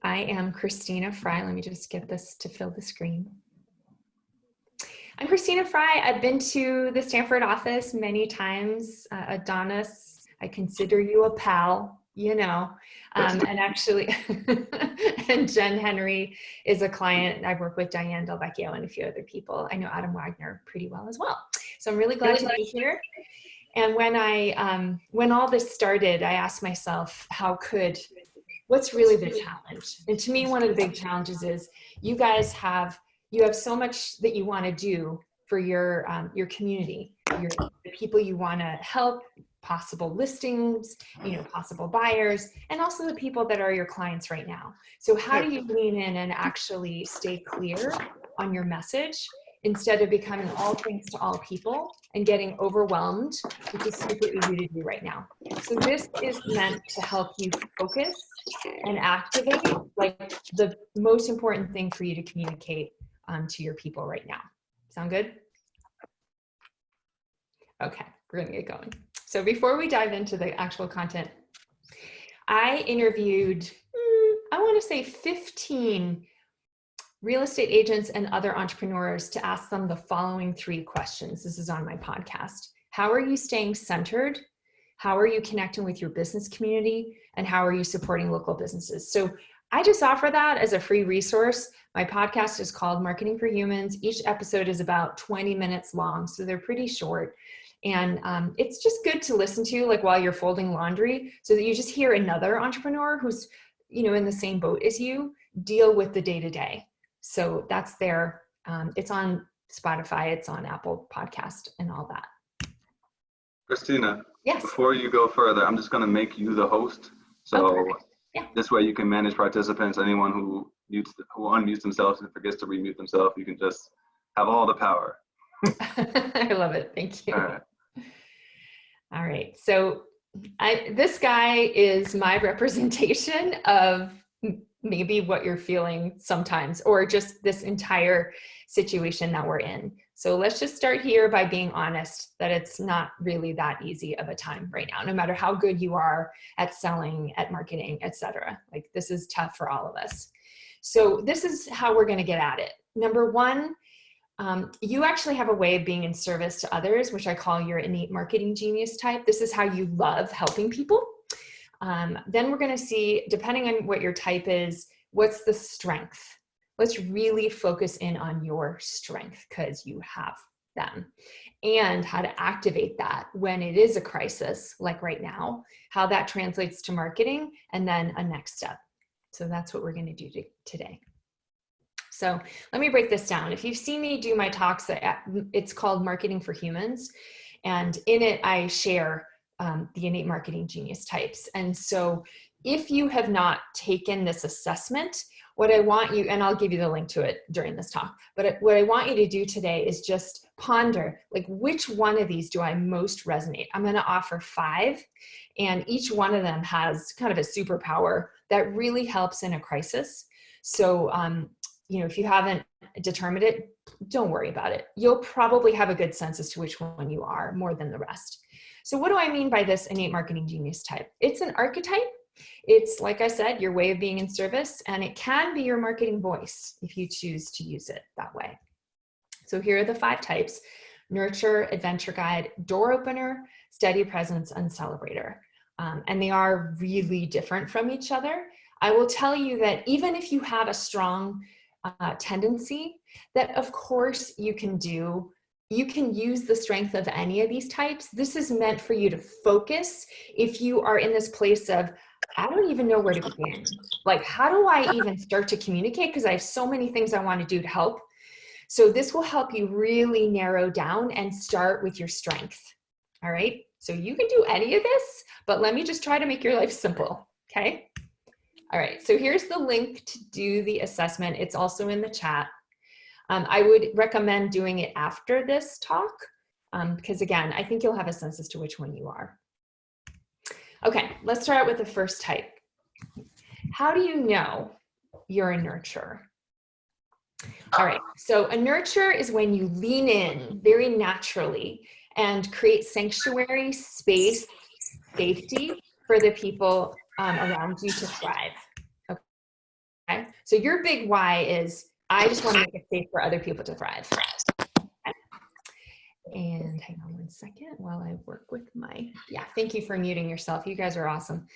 I am Christina Frei. Let me just get this to fill the screen. I'm Christina Frei. I've been to the Stanford office many times. Adonis, I consider you a pal, you know. And actually, and Jen Henry is a client. I work with Diane Delvecchio and a few other people. I know Adam Wagner pretty well as well. So I'm really glad to be here. And when all this started, I asked myself, what's really the challenge? And to me, one of the big challenges is you have so much that you want to do for your community, the people you want to help, possible listings, possible buyers, and also the people that are your clients right now. So how do you lean in and actually stay clear on your message instead of becoming all things to all people and getting overwhelmed, which is super easy to do right now. So this is meant to help you focus and activate like the most important thing for you to communicate to your people right now. Sound good? Okay, we're gonna get going. So before we dive into the actual content, I interviewed, I wanna say 15 real estate agents and other entrepreneurs to ask them the following 3 questions. This is on my podcast. How are you staying centered? How are you connecting with your business community? And how are you supporting local businesses? So I just offer that as a free resource. My podcast is called Marketing for Humans. Each episode is about 20 minutes long, so they're pretty short. And it's just good to listen to like while you're folding laundry so that you just hear another entrepreneur who's in the same boat as you deal with the day-to-day. So that's there. It's on Spotify, it's on Apple Podcast and all that. Christina, yes. Before you go further, I'm just going to make you the host. So yeah. This way you can manage participants. Anyone who unmutes themselves and forgets to remute themselves, you can just have all the power. I love it. Thank you. All right. So this guy is my representation of maybe what you're feeling sometimes, or just this entire situation that we're in. So let's just start here by being honest that it's not really that easy of a time right now, no matter how good you are at selling, at marketing, etc. Like this is tough for all of us. So this is how we're going to get at it. Number one, you actually have a way of being in service to others, which I call your innate marketing genius type. This is how you love helping people. Then we're going to see, depending on what your type is, what's the strength. Let's really focus in on your strength because you have them, and how to activate that when it is a crisis, like right now, how that translates to marketing, and then a next step. So that's what we're going to do today. So let me break this down. If you've seen me do my talks, it's called Marketing for Humans. And in it, I share the innate marketing genius types. And so if you have not taken this assessment, what I want you, and I'll give you the link to it during this talk, but what I want you to do today is just ponder, like, which one of these do I most resonate? I'm going to offer 5, and each one of them has kind of a superpower that really helps in a crisis. So, if you haven't determined it, don't worry about it. You'll probably have a good sense as to which one you are more than the rest. So what do I mean by this innate marketing genius type? It's an archetype. It's, like I said, your way of being in service, and it can be your marketing voice if you choose to use it that way. So here are the 5 types: nurture, adventure guide, door opener, steady presence, and celebrator. And they are really different from each other. I will tell you that even if you have a strong tendency, that of course you can use the strength of any of these types. This is meant for you to focus if you are in this place of, I don't even know where to begin. Like, how do I even start to communicate? Because I have so many things I want to do to help. So this will help you really narrow down and start with your strength. All right. So you can do any of this, but let me just try to make your life simple. Okay. All right. So here's the link to do the assessment. It's also in the chat. I would recommend doing it after this talk, because again, I think you'll have a sense as to which one you are. Okay, let's start out with the first type. How do you know you're a nurturer? All right, so a nurturer is when you lean in very naturally and create sanctuary, space, safety for the people around you to thrive. Okay. So your big why is, I just want to make it safe for other people to thrive. Okay. And hang on one second while I work with thank you for muting yourself. You guys are awesome.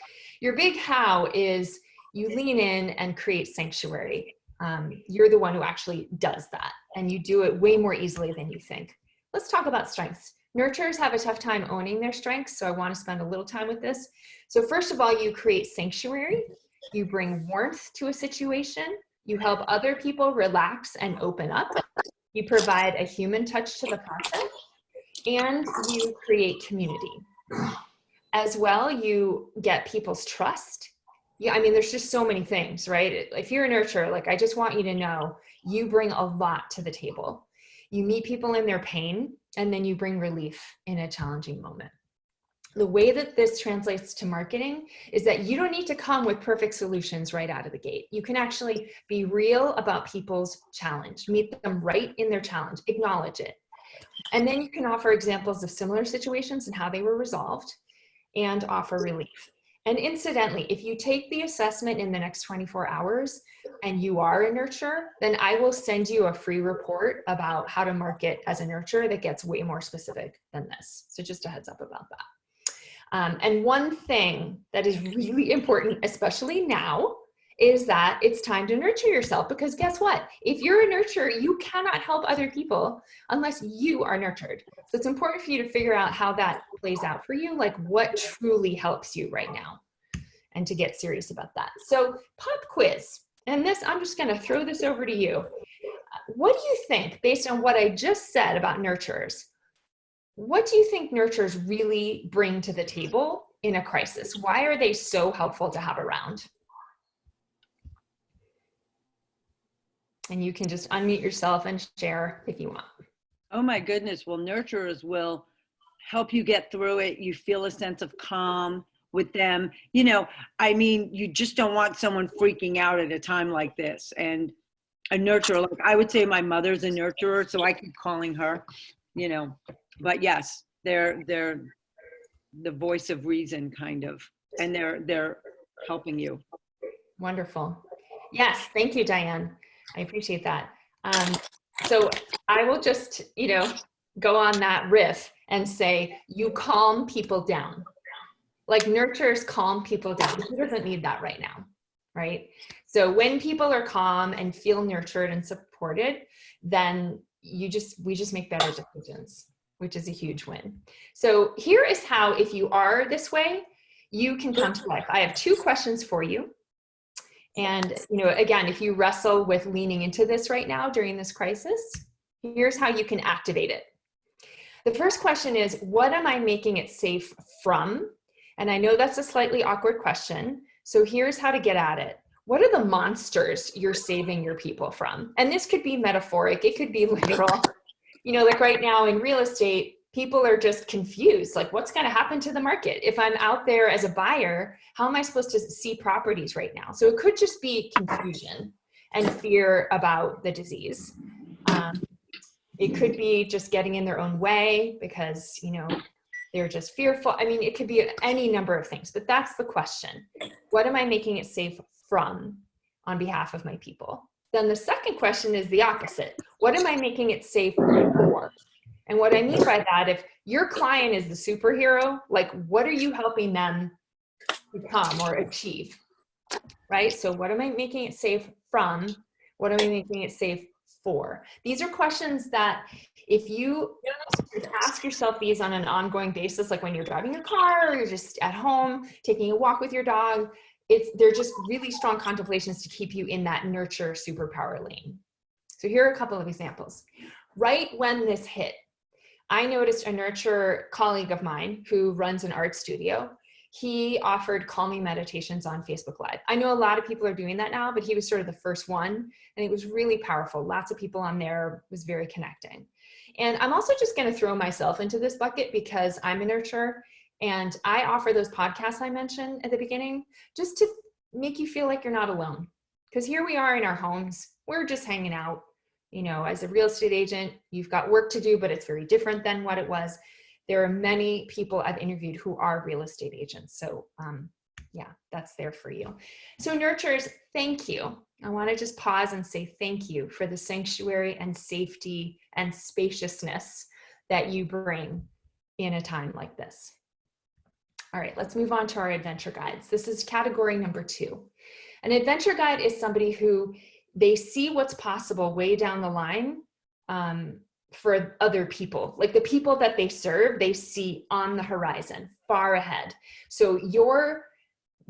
Your big how is you lean in and create sanctuary. You're the one who actually does that, and you do it way more easily than you think. Let's talk about strengths. Nurturers have a tough time owning their strengths, so I want to spend a little time with this. So first of all, you create sanctuary. You bring warmth to a situation. You help other people relax and open up. You provide a human touch to the process, and you create community. As well, you get people's trust. Yeah, I mean, there's just so many things, right? If you're a nurturer, like, I just want you to know, you bring a lot to the table. You meet people in their pain, and then you bring relief in a challenging moment. The way that this translates to marketing is that you don't need to come with perfect solutions right out of the gate. You can actually be real about people's challenge, meet them right in their challenge, acknowledge it. And then you can offer examples of similar situations and how they were resolved, and offer relief. And incidentally, if you take the assessment in the next 24 hours and you are a nurturer, then I will send you a free report about how to market as a nurturer that gets way more specific than this. So just a heads up about that. And one thing that is really important, especially now, is that it's time to nurture yourself, because guess what? If you're a nurturer, you cannot help other people unless you are nurtured. So it's important for you to figure out how that plays out for you, like what truly helps you right now, and to get serious about that. So pop quiz, and this, I'm just gonna throw this over to you. What do you think, based on what I just said about nurturers, what do you think nurturers really bring to the table in a crisis? Why are they so helpful to have around? And you can just unmute yourself and share if you want. Oh my goodness. Well, nurturers will help you get through it. You feel a sense of calm with them. You know, I mean, you just don't want someone freaking out at a time like this. And a nurturer, like I would say my mother's a nurturer, so I keep calling her, you know, but yes, they're the voice of reason, kind of, and they're helping you. Wonderful. Yes, thank you, Diane. I appreciate that. So I will just, go on that riff and say, you calm people down. Like nurturers calm people down. Who doesn't need that right now, right? So when people are calm and feel nurtured and supported, then we just make better decisions, which is a huge win. So here is how, if you are this way, you can come to life. I have 2 questions for you. And, again, if you wrestle with leaning into this right now during this crisis, here's how you can activate it. The first question is, what am I making it safe from? And I know that's a slightly awkward question. So here's how to get at it. What are the monsters you're saving your people from? And this could be metaphoric. It could be literal. Like right now in real estate, people are just confused. Like, what's going to happen to the market? If I'm out there as a buyer, how am I supposed to see properties right now? So it could just be confusion and fear about the disease. It could be just getting in their own way because, they're just fearful. I mean, it could be any number of things, but that's the question. What am I making it safe from on behalf of my people? Then the second question is the opposite. What am I making it safe for? And what I mean by that, if your client is the superhero, like what are you helping them become or achieve, right? So what am I making it safe from? What am I making it safe for? These are questions that if you ask yourself these on an ongoing basis, like when you're driving your car or you're just at home, taking a walk with your dog, they're just really strong contemplations to keep you in that nurture superpower lane. So here are a couple of examples. Right when this hit, I noticed a nurture colleague of mine who runs an art studio. He offered calming meditations on Facebook Live. I know a lot of people are doing that now, but he was sort of the first one, and it was really powerful. Lots of people on there, was very connecting. And I'm also just going to throw myself into this bucket because I'm a nurturer, and I offer those podcasts I mentioned at the beginning just to make you feel like you're not alone. Because here we are in our homes, we're just hanging out. As a real estate agent, you've got work to do, but it's very different than what it was. There are many people I've interviewed who are real estate agents. So Yeah, that's there for you. So nurturers, thank you. I want to just pause and say thank you for the sanctuary and safety and spaciousness that you bring in a time like this. All right, let's move on to our adventure guides. This is category number 2. An adventure guide is somebody who they see what's possible way down the line for other people. Like the people that they serve, they see on the horizon, far ahead. So your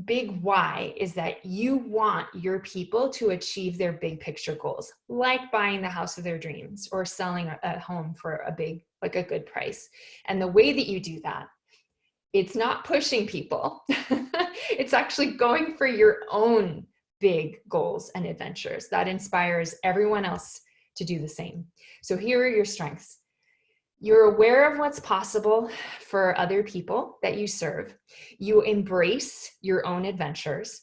big why is that you want your people to achieve their big picture goals, like buying the house of their dreams or selling a home for a big, like a good price. And the way that you do that, it's not pushing people. It's actually going for your own big goals and adventures that inspires everyone else to do the same. So here are your strengths. You're aware of what's possible for other people that you serve. You embrace your own adventures.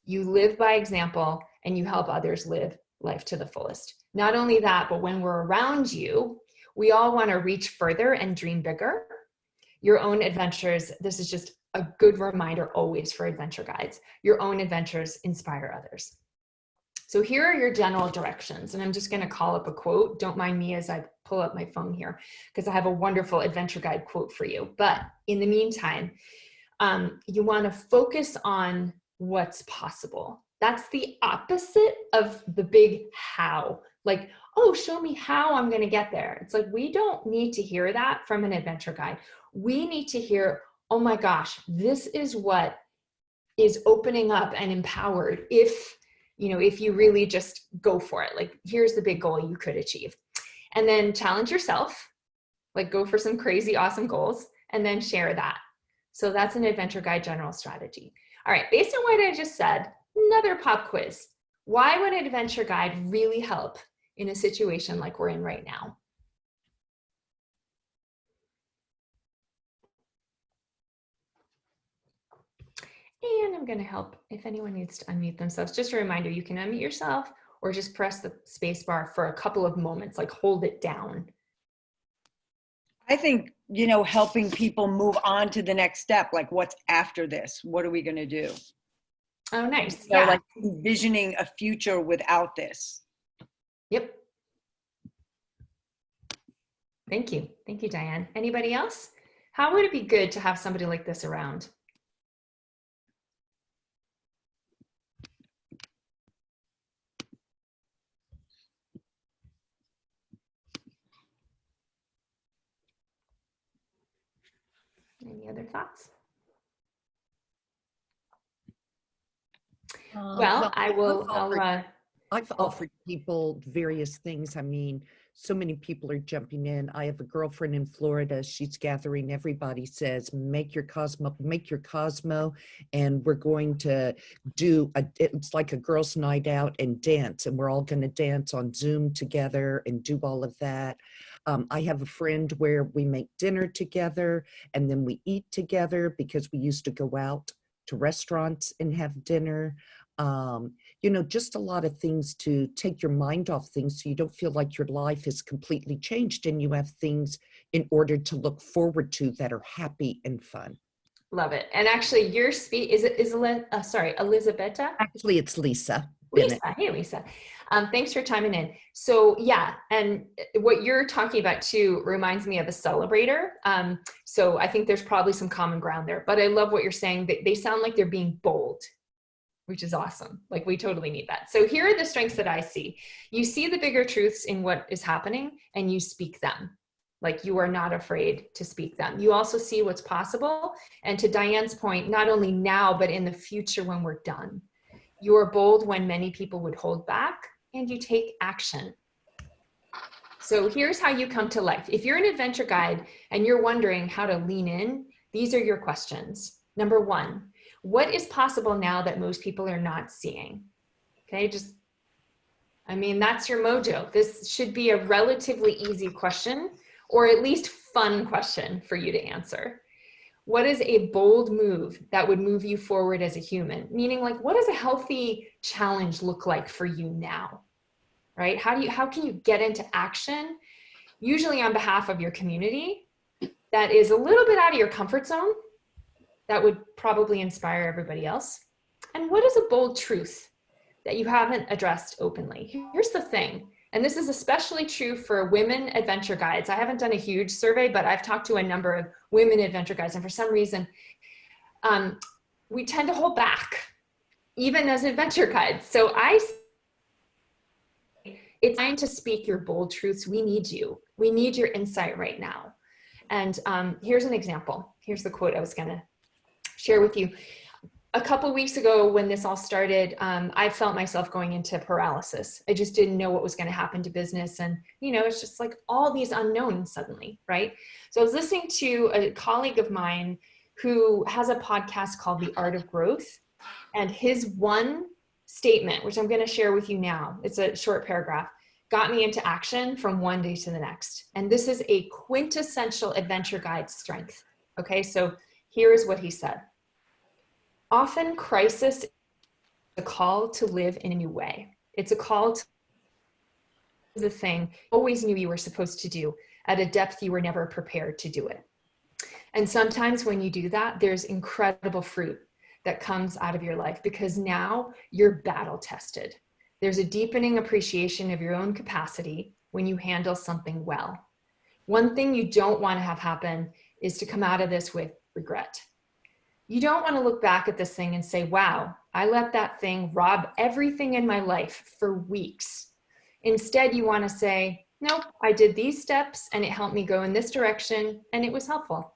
You live by example, and you help others live life to the fullest. Not only that, but when we're around you, we all want to reach further and dream bigger. Your own adventures, this is just a good reminder always for adventure guides. Your own adventures inspire others. So here are your general directions, and I'm just going to call up a quote. Don't mind me as I pull up my phone here, because I have a wonderful adventure guide quote for you. But in the meantime, you want to focus on what's possible. That's the opposite of the big how. Like, oh, show me how I'm going to get there. It's like, we don't need to hear that from an adventure guide. We need to hear, oh my gosh, this is what is opening up and empowered if you really just go for it. Like, here's the big goal you could achieve. And then challenge yourself, like go for some crazy, awesome goals, and then share that. So that's an adventure guide general strategy. All right, based on what I just said, another pop quiz. Why would an adventure guide really help in a situation like we're in right now? And I'm going to help if anyone needs to unmute themselves. Just a reminder, you can unmute yourself or just press the space bar for a couple of moments, like hold it down. I think, helping people move on to the next step, like what's after this? What are we going to do? Oh, nice. Yeah. Like envisioning a future without this. Yep. Thank you. Thank you, Diane. Anybody else? How would it be good to have somebody like this around? Any other thoughts? Well, I've offered people various things. I mean, so many people are jumping in. I have a girlfriend in Florida. She's gathering. Everybody says, make your Cosmo, and we're going to do it's like a girls' night out and dance, and we're all going to dance on Zoom together and do all of that. I have a friend where we make dinner together and then we eat together because we used to go out to restaurants and have dinner. Just a lot of things to take your mind off things so you don't feel like your life is completely changed, and you have things in order to look forward to that are happy and fun. Love it. And actually your Elizabetta? Actually, it's Lisa. Lisa. Hey, Lisa. Thanks for chiming in. So yeah, and what you're talking about too reminds me of a Celebrator. So I think there's probably some common ground there, but I love what you're saying. They sound like they're being bold, which is awesome. Like, we totally need that. So here are the strengths that I see. You see the bigger truths in what is happening and you speak them. Like, you are not afraid to speak them. You also see what's possible. And to Diane's point, not only now, but in the future when we're done. You are bold when many people would hold back, and you take action. So here's how you come to life. If you're an adventure guide and you're wondering how to lean in, these are your questions. Number 1, what is possible now that most people are not seeing? Okay, that's your mojo. This should be a relatively easy question, or at least fun question for you to answer. What is a bold move that would move you forward as a human? Meaning, like, what does a healthy challenge look like for you now? Right? How can you get into action, usually on behalf of your community, that is a little bit out of your comfort zone, that would probably inspire everybody else? And what is a bold truth that you haven't addressed openly? Here's the thing, and this is especially true for women adventure guides. I haven't done a huge survey, but I've talked to a number of women adventure guides, and for some reason, we tend to hold back, even as adventure guides. So it's time to speak your bold truths. We need you. We need your insight right now. And here's an example. Here's the quote I was gonna share with you. A couple weeks ago when this all started, I felt myself going into paralysis. I just didn't know what was gonna happen to business. And it's just like all these unknowns suddenly, right? So I was listening to a colleague of mine who has a podcast called The Art of Growth. And his one statement, which I'm gonna share with you now, it's a short paragraph, got me into action from one day to the next. And this is a quintessential adventure guide strength. Okay, so here is what he said. Often crisis is a call to live in a new way. It's a call to the thing you always knew you were supposed to do at a depth you were never prepared to do it. And sometimes when you do that, there's incredible fruit that comes out of your life because now you're battle tested. There's a deepening appreciation of your own capacity when you handle something well. One thing you don't want to have happen is to come out of this with regret. You don't want to look back at this thing and say, wow, I let that thing rob everything in my life for weeks. Instead, you want to say, nope, I did these steps and it helped me go in this direction and it was helpful.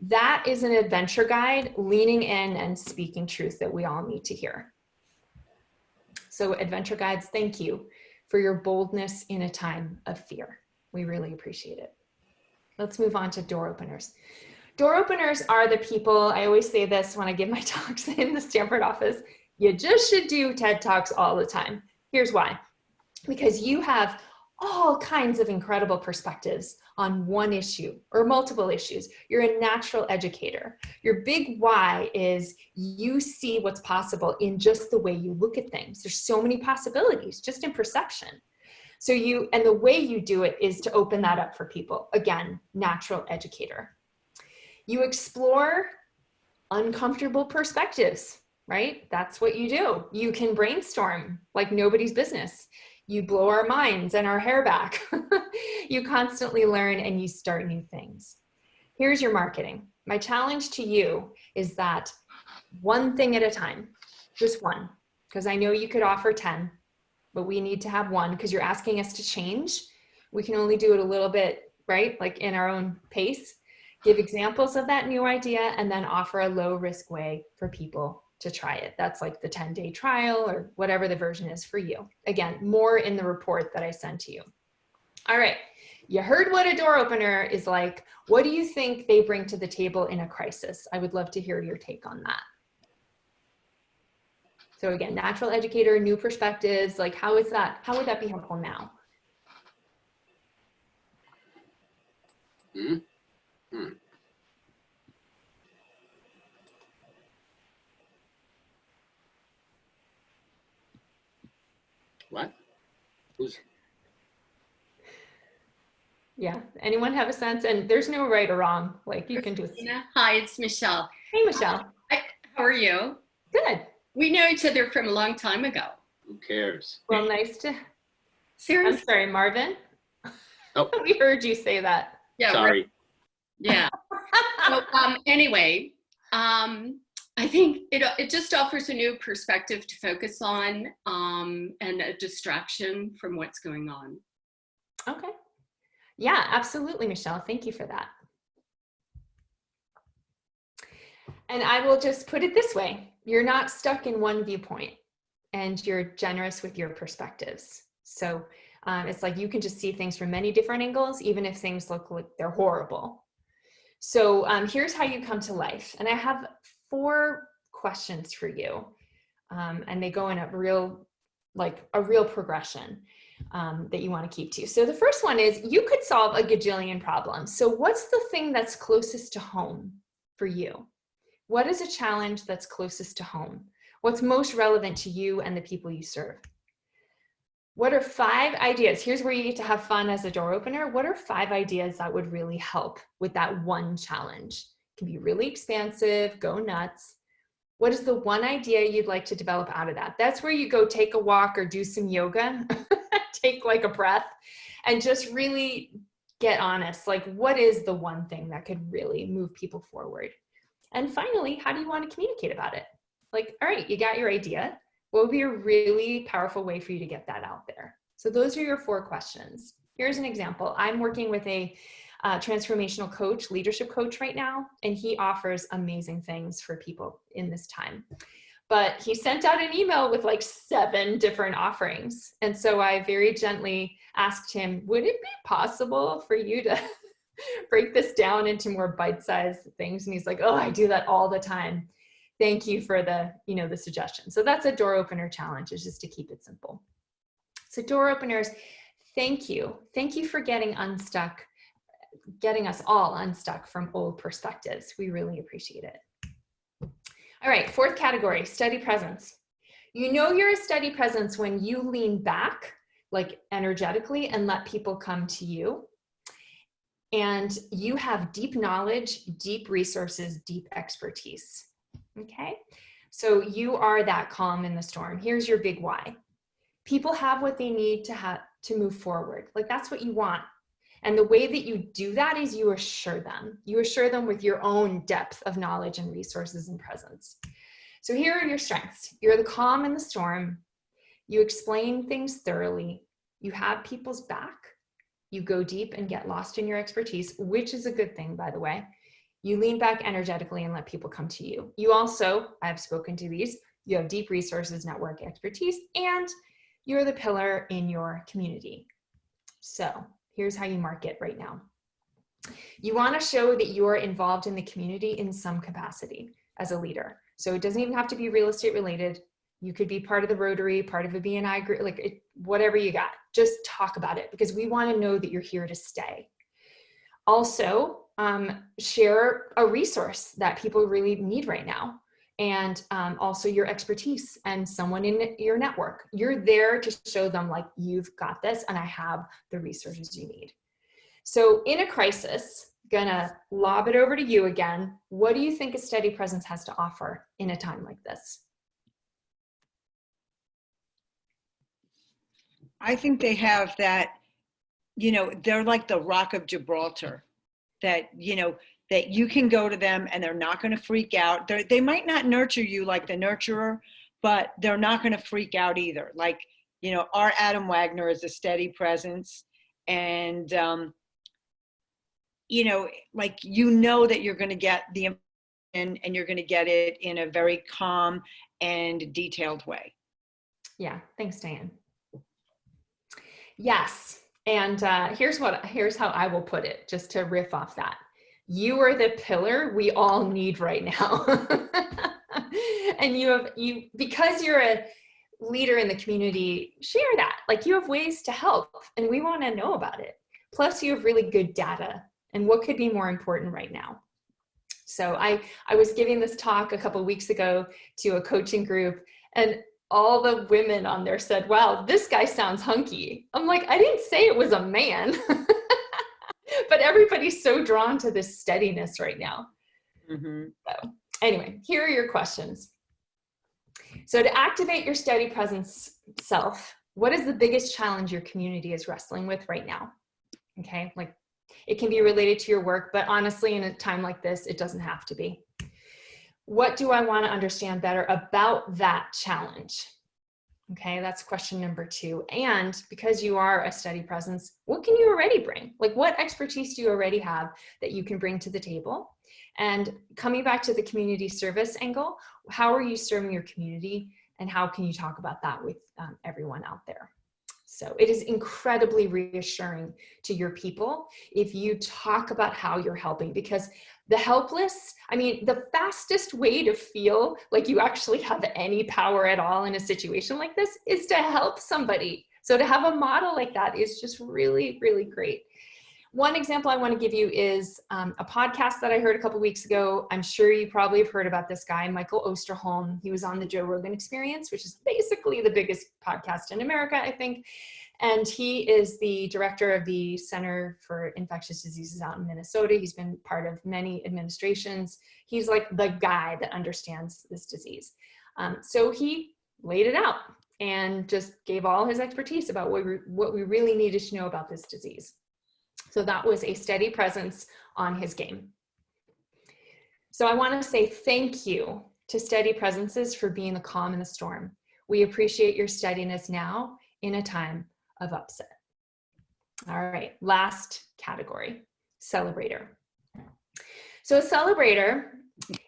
That is an adventure guide leaning in and speaking truth that we all need to hear. So adventure guides, thank you for your boldness in a time of fear. We really appreciate it. Let's move on to door openers. Door openers are the people, I always say this when I give my talks in the Stanford office, you just should do TED Talks all the time. Here's why. Because you have all kinds of incredible perspectives on one issue or multiple issues. You're a natural educator. Your big why is you see what's possible in just the way you look at things. There's so many possibilities just in perception. So and the way you do it is to open that up for people. Again, natural educator. You explore uncomfortable perspectives, right? That's what you do. You can brainstorm like nobody's business. You blow our minds and our hair back. You constantly learn and you start new things. Here's your marketing. My challenge to you is that one thing at a time, just one, because I know you could offer 10, but we need to have one because you're asking us to change. We can only do it a little bit, right? Like in our own pace. Give examples of that new idea and then offer a low risk way for people to try it. That's like the 10-day trial or whatever the version is for you. Again, more in the report that I sent to you. All right, you heard what a door opener is like. What do you think they bring to the table in a crisis? I would love to hear your take on that. So again, natural educator, new perspectives, like how would that be helpful now? What? Who's? Yeah, anyone have a sense? And there's no right or wrong. Like you can just. Hi, it's Michelle. Hey, Michelle. How are you? Good. We know each other from a long time ago. Who cares? Well, nice to. Seriously? I'm sorry, Marvin. Oh. We heard you say that. Yeah. Sorry. Right. Yeah. So, anyway, I think it just offers a new perspective to focus on and a distraction from what's going on. Okay. Yeah, absolutely, Michelle. Thank you for that. And I will just put it this way. You're not stuck in one viewpoint and you're generous with your perspectives. So it's like you can just see things from many different angles, even if things look like they're horrible. So here's how you come to life. And I have 4 questions for you. And they go in a real progression that you want to keep to. So the first one is you could solve a gajillion problems. So what's the thing that's closest to home for you? What is a challenge that's closest to home? What's most relevant to you and the people you serve? What are 5 ideas? Here's where you get to have fun as a door opener. What are 5 ideas that would really help with that one challenge? It can be really expansive, go nuts. What is the one idea you'd like to develop out of that? That's where you go take a walk or do some yoga, take like a breath, and just really get honest. Like, what is the one thing that could really move people forward? And finally, how do you want to communicate about it? Like, all right, you got your idea. What would be a really powerful way for you to get that out there? So those are your 4 questions. Here's an example. I'm working with a transformational coach, leadership coach right now, and he offers amazing things for people in this time. But he sent out an email with like 7 different offerings. And so I very gently asked him, would it be possible for you to break this down into more bite-sized things? And he's like, oh, I do that all the time. Thank you for the, the suggestion. So that's a door opener challenge, is just to keep it simple. So door openers, thank you. Thank you for getting unstuck, getting us all unstuck from old perspectives. We really appreciate it. All right, 4th category, steady presence. You know you're a steady presence when you lean back, like energetically, and let people come to you. And you have deep knowledge, deep resources, deep expertise. Okay, so you are that calm in the storm. Here's your big why. People have what they need to move forward. Like, that's what you want. And the way that you do that is you assure them. You assure them with your own depth of knowledge and resources and presence. So here are your strengths. You're the calm in the storm. You explain things thoroughly. You have people's back. You go deep and get lost in your expertise, which is a good thing, by the way. You lean back energetically and let people come to you. You also, I've spoken to these, you have deep resources, network expertise, and you're the pillar in your community. So here's how you market right now. You want to show that you're involved in the community in some capacity as a leader. So it doesn't even have to be real estate related. You could be part of the Rotary, part of a BNI group, whatever you got. Just talk about it, because we want to know that you're here to stay. Also, share a resource that people really need right now. And also your expertise and someone in your network. You're there to show them, like, you've got this and I have the resources you need. So in a crisis, gonna lob it over to you again. What do you think a steady presence has to offer in a time like this? I think they have that, they're like the Rock of Gibraltar, that, that you can go to them and they're not going to freak out. They might not nurture you like the nurturer, but they're not going to freak out either. Like, our Adam Wagner is a steady presence. And, that you're going to get the information and you're going to get it in a very calm and detailed way. Yeah, thanks, Diane. Yes, and here's how I will put it, just to riff off that. You are the pillar we all need right now. And because you're a leader in the community, share that. Like, you have ways to help and we want to know about it. Plus you have really good data, and what could be more important right now. So I was giving this talk a couple of weeks ago to a coaching group, and all the women on there said, wow, this guy sounds hunky. I'm like, I didn't say it was a man. But everybody's so drawn to this steadiness right now. Mm-hmm. So anyway, here are your questions. So to activate your steady presence self, what is the biggest challenge your community is wrestling with right now? Okay, like, it can be related to your work, but honestly, in a time like this, it doesn't have to be. What do I want to understand better about that challenge? Okay, that's question number 2. And because you are a steady presence, what can you already bring? Like, what expertise do you already have that you can bring to the table? And coming back to the community service angle, how are you serving your community, and how can you talk about that with everyone out there? So it is incredibly reassuring to your people if you talk about how you're helping, because the helpless, the fastest way to feel like you actually have any power at all in a situation like this is to help somebody. So to have a model like that is just really, really great. One example I want to give you is a podcast that I heard a couple weeks ago. I'm sure you probably have heard about this guy, Michael Osterholm. He was on the Joe Rogan Experience, which is basically the biggest podcast in America, I think. And he is the director of the Center for Infectious Diseases out in Minnesota. He's been part of many administrations. He's like the guy that understands this disease. So he laid it out and just gave all his expertise about what we really needed to know about this disease. So that was a steady presence on his game. So I want to say thank you to steady presences for being the calm in the storm. We appreciate your steadiness now in a time of upset. All right, last category, celebrator. So a celebrator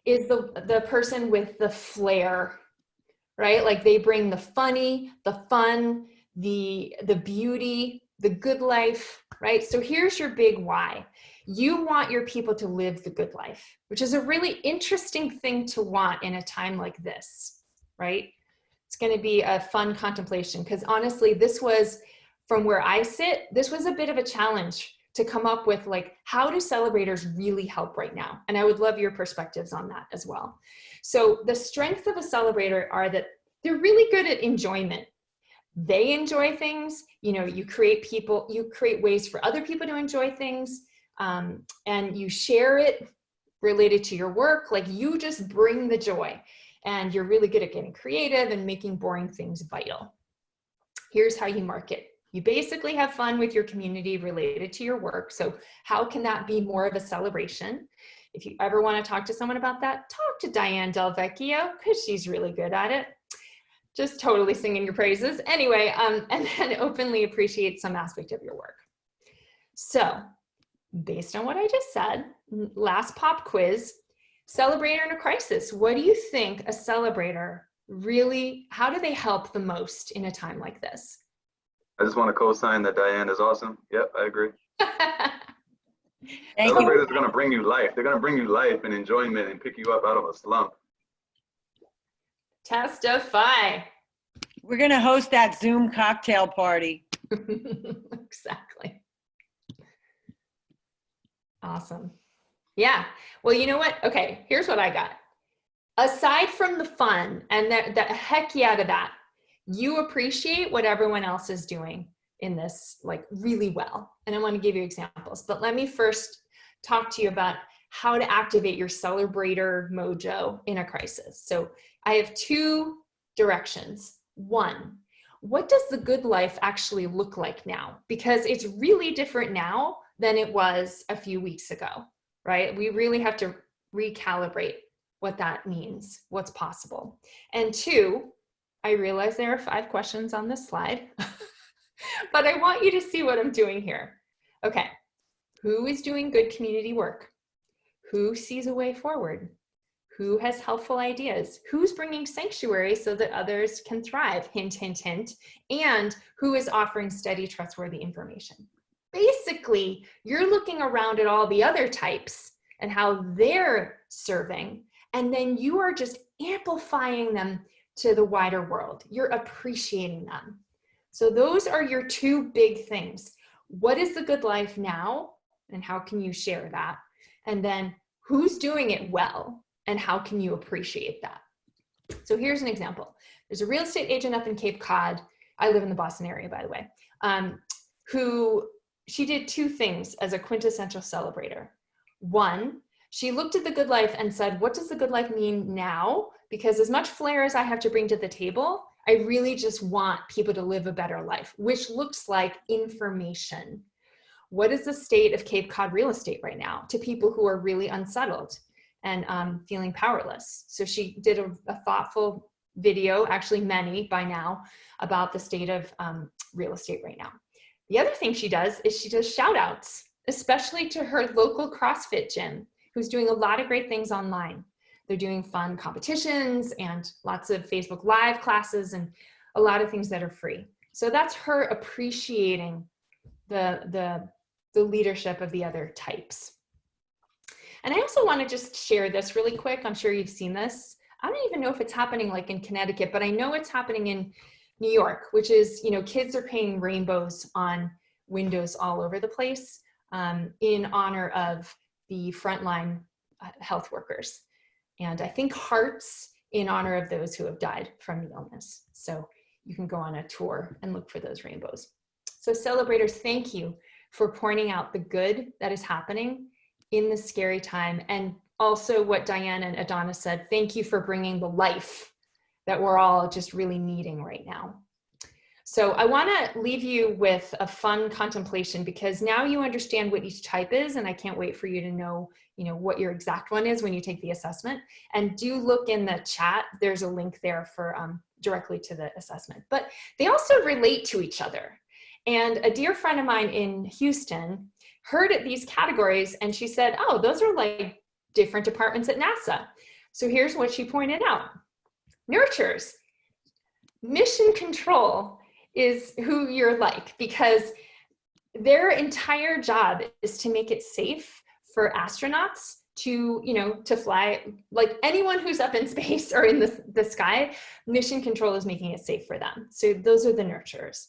is the person with the flair, right? Like they bring the funny, the fun, the beauty, the good life, right? So here's your big why. You want your people to live the good life, which is a really interesting thing to want in a time like this, right? It's going to be a fun contemplation because honestly, this was, from where I sit, this was a bit of a challenge to come up with, like, how do celebrators really help right now? And I would love your perspectives on that as well. So the strengths of a celebrator are that they're really good at enjoyment. They enjoy things, you know, you create ways for other people to enjoy things, and you share it related to your work. Like you just bring the joy, and you're really good at getting creative and making boring things vital. Here's how you market. You basically have fun with your community related to your work. So how can that be more of a celebration? If you ever want to talk to someone about that, talk to Diane Del Vecchio because she's really good at it. Just totally singing your praises. Anyway, and then openly appreciate some aspect of your work. So based on what I just said, last pop quiz, celebrator in a crisis. What do you think a celebrator really, how do they help the most in a time like this? I just want to co-sign that Diane is awesome. Yep, I agree. Thank Celebrators you. are going to bring you life. They're going to bring you life and enjoyment and pick you up out of a slump. Testify. We're going to host that Zoom cocktail party. Exactly. Awesome. Yeah. Well, you know what? Okay, here's what I got. Aside from the fun and the heck yeah to that, you appreciate what everyone else is doing in this, like, really well. And I want to give you examples, but let me first talk to you about how to activate your celebrator mojo in a crisis. So I have two directions. One, what does the good life actually look like now? Because it's really different now than it was a few weeks ago, right? We really have to recalibrate what that means, what's possible. And two, I realize there are 5 questions on this slide, but I want you to see what I'm doing here. Okay, who is doing good community work? Who sees a way forward? Who has helpful ideas? Who's bringing sanctuary so that others can thrive? Hint, hint, hint. And who is offering steady, trustworthy information? Basically, you're looking around at all the other types and how they're serving, and then you are just amplifying them to the wider world. You're appreciating them. So those are your 2 big things. What is the good life now? And how can you share that? And then who's doing it well? And how can you appreciate that? So here's an example. There's a real estate agent up in Cape Cod. I live in the Boston area, by the way, who she did 2 things as a quintessential celebrator. One, she looked at the good life and said, what does the good life mean now? Because as much flair as I have to bring to the table, I really just want people to live a better life, which looks like information. What is the state of Cape Cod real estate right now to people who are really unsettled and feeling powerless? So she did a thoughtful video, actually many by now, about the state of real estate right now. The other thing she does is she does shout outs, especially to her local CrossFit gym, who's doing a lot of great things online. They're doing fun competitions and lots of Facebook Live classes and a lot of things that are free. So that's her appreciating the leadership of the other types. And I also want to just share this really quick. I'm sure you've seen this. I don't even know if it's happening like in Connecticut, but I know it's happening in New York, which is, you know, kids are painting rainbows on windows all over the place. in honor of the frontline health workers. And I think hearts in honor of those who have died from the illness. So you can go on a tour and look for those rainbows. So celebrators, thank you for pointing out the good that is happening in this scary time. And also what Diane and Adana said, thank you for bringing the life that we're all just really needing right now. So I want to leave you with a fun contemplation, because now you understand what each type is, and I can't wait for you to know, what your exact one is when you take the assessment. And do look in the chat. There's a link there for directly to the assessment. But they also relate to each other. And a dear friend of mine in Houston heard these categories, and she said, oh, those are like different departments at NASA. So here's what she pointed out. Nurturers, mission control is who you're like, because their entire job is to make it safe for astronauts to, to fly. Like anyone who's up in space or in the sky, mission control is making it safe for them. So those are the nurturers.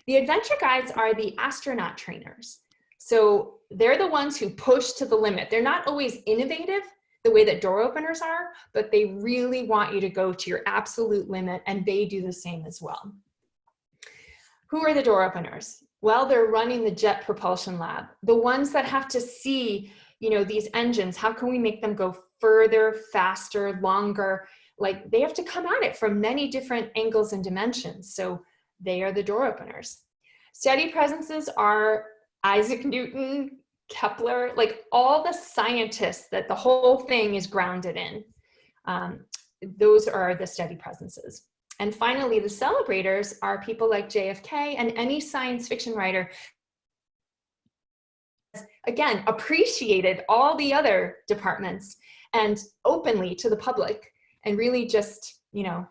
The adventure guides are the astronaut trainers. So they're the ones who push to the limit. They're not always innovative the way that door openers are, but they really want you to go to your absolute limit, and they do the same as well. Who are the door openers? Well, they're running the Jet Propulsion Lab, the ones that have to see, these engines. How can we make them go further, faster, longer? Like they have to come at it from many different angles and dimensions. So they are the door openers. Steady presences are Isaac Newton, Kepler, like all the scientists that the whole thing is grounded in. Those are the steady presences. And finally, the celebrators are people like JFK and any science fiction writer, again, appreciated all the other departments and openly to the public, and really just,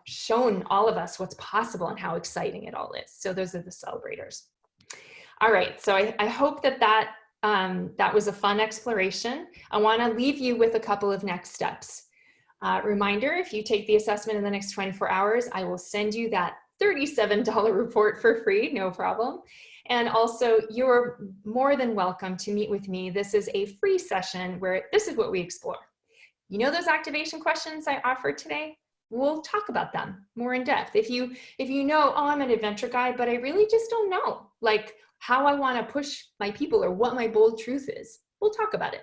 shown all of us what's possible and how exciting it all is. So those are the celebrators. All right, so I hope that was a fun exploration. I want to leave you with a couple of next steps. Reminder, if you take the assessment in the next 24 hours, I will send you that $37 report for free, no problem. And also, you're more than welcome to meet with me. This is a free session where this is what we explore. Those activation questions I offered today? We'll talk about them more in depth. If you know, oh, I'm an adventure guide, but I really just don't know, like how I want to push my people or what my bold truth is, we'll talk about it.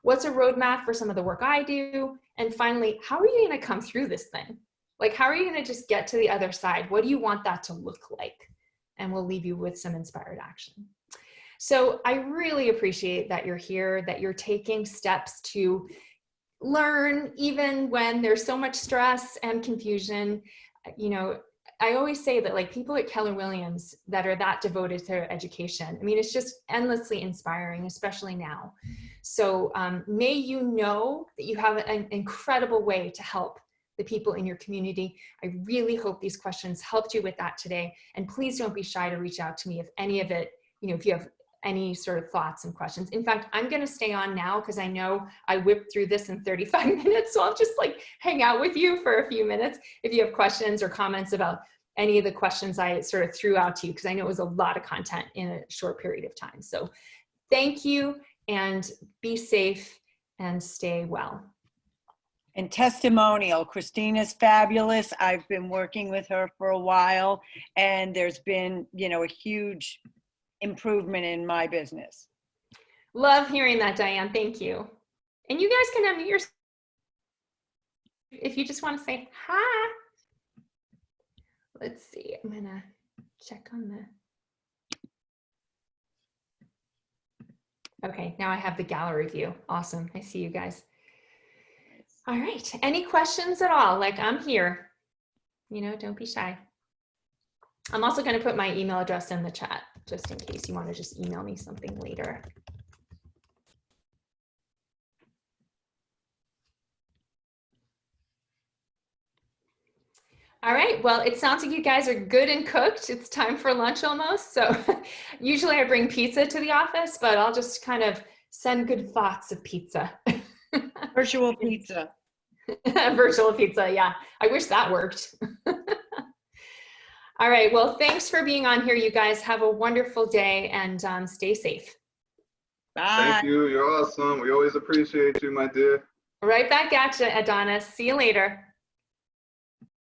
What's a roadmap for some of the work I do? And finally, how are you going to come through this thing? Like, how are you going to just get to the other side? What do you want that to look like? And we'll leave you with some inspired action. So I really appreciate that you're here, that you're taking steps to learn, even when there's so much stress and confusion. I always say that like people at Keller Williams that are that devoted to their education, it's just endlessly inspiring, especially now. So may you know that you have an incredible way to help the people in your community. I really hope these questions helped you with that today. And please don't be shy to reach out to me if any of it, if you have any sort of thoughts and questions. In fact, I'm going to stay on now because I know I whipped through this in 35 minutes. So I'll just like hang out with you for a few minutes if you have questions or comments about any of the questions I sort of threw out to you, because I know it was a lot of content in a short period of time. So thank you, and be safe and stay well. And testimonial, Christina's fabulous. I've been working with her for a while, and there's been, a huge improvement in my business. Love hearing that, Diane. Thank you. And you guys can unmute yourself if you just want to say hi. Let's see, I'm gonna check on okay, now I have the gallery view. Awesome, I see you guys. All right, any questions at all? Like, I'm here, don't be shy. I'm also gonna put my email address in the chat, just in case you wanna just email me something later. All right, well, it sounds like you guys are good and cooked. It's time for lunch almost. So usually I bring pizza to the office, but I'll just kind of send good thoughts of pizza. Virtual pizza. Virtual pizza, yeah. I wish that worked. All right, well, thanks for being on here, you guys. Have a wonderful day and stay safe. Bye. Thank you. You're awesome. We always appreciate you, my dear. Right back at you, Adonis. See you later.